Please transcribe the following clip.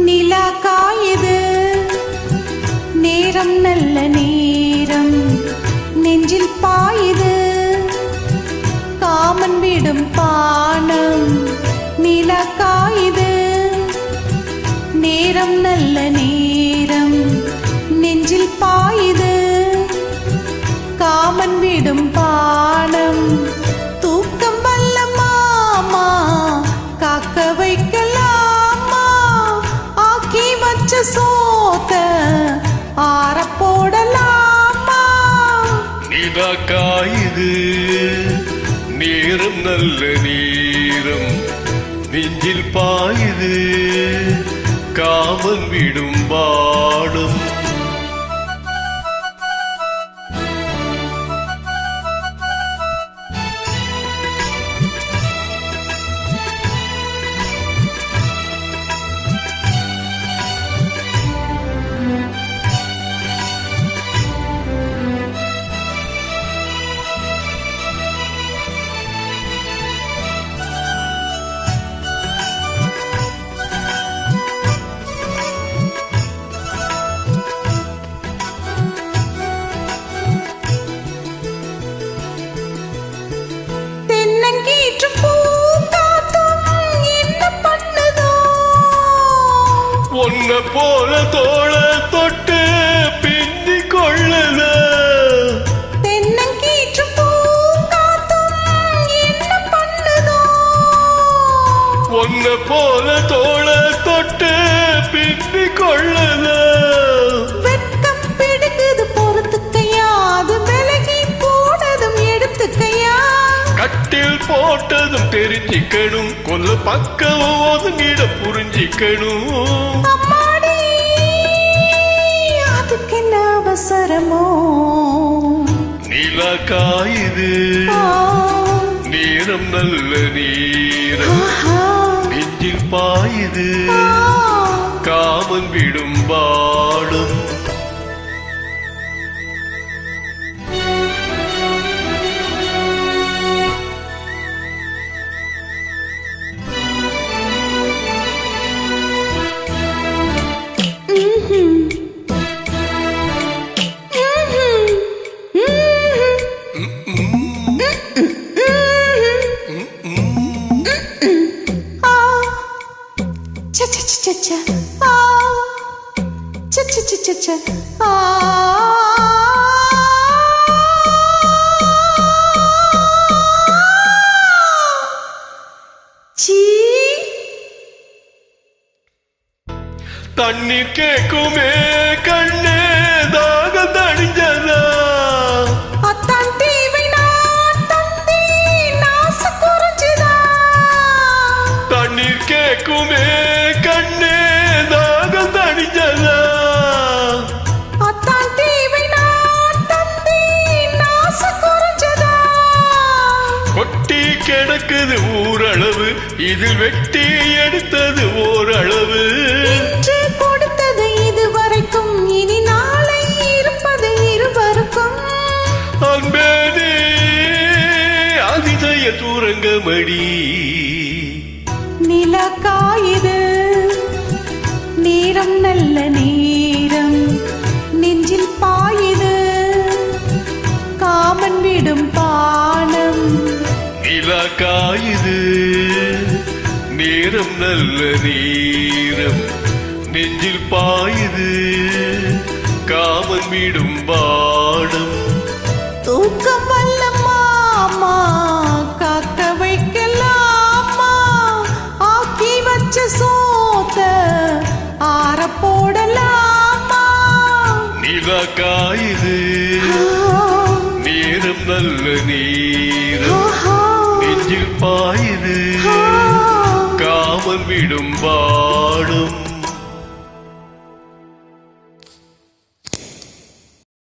நிலா காயுது நேரம் நல்ல நேரம் நெஞ்சில் பாயுது காமன் விடும் பானம் நிலா காயுது நேரம் நல்ல நேரம் நெஞ்சில் பாயுது காமன் விடும் பானம் தூக்கம் வல்ல மாமா காக்க வைக்கலாமா ஆக்கி வச்ச சோத்த ஆற போடலாமா நிலா காயுது நேரம் நல்ல நேரம் நெஞ்சில் பாயுது காமன் விடும் பாடம் உன்னை போல தோள தொட்டு பின்னி கொள்ளுத தென்னங்கீற்று பூங்காத்தும் என்ன பண்ணுதோ உன்னை போல தோள தொட்டு பின்னி கொள்ளுத வெட்கம் பிடிக்குது பொறுத்துக்கையா அது விலகி போனதும் எடுத்துக்கையா கட்டில் போட்டதும் தெரிஞ்சிக்கணும் கொல்ல பக்கம் ஒதுங்கிட புரிஞ்சிக்கணும் அம்மாடி அதுக்கு என்ன அவசரமோ நிலா காயுது நேரம் நல்ல நேரம் நெஞ்சில் பாயுது காமன் விடும் பாடம் தண்ணீர் கேக்குமே கண்ணே தாக தடிஞ்சதா அத்தான் தீவை நான் தந்தி நாச குறைஞ்சுதா தண்ணீர் கேக்குமே கண்ணே தாக தடிஞ்சதா அத்தான் தீவை நான் தந்தி நாச குறைஞ்சதா கொட்டி கிடக்குது ஊரளவு இதில் வெட்டி எடுத்தது ஓரளவு இன்று கொடுத்தது இதுவரைக்கும் இனி நாளை இருப்பது இருவருக்கும் அன்பேனே அதிசய தூரங்கமடி நிலா காயுது நேரம் நல்ல நேரம் நெஞ்சில் பாயுது காமன் விடும் பானம் நிலா காயுது நேரம் நல்ல நேரம் நெஞ்சில் பாயுது காமன் விடும் பாடம் தூக்கம் வல்ல மாமா காக்க வைக்கலாமா ஆக்கி வச்ச சோத்த ஆற போடலாமா நிலா காயுது நேரம் நல்ல நேரம் நெஞ்சில் பாயுது காமன் விடும்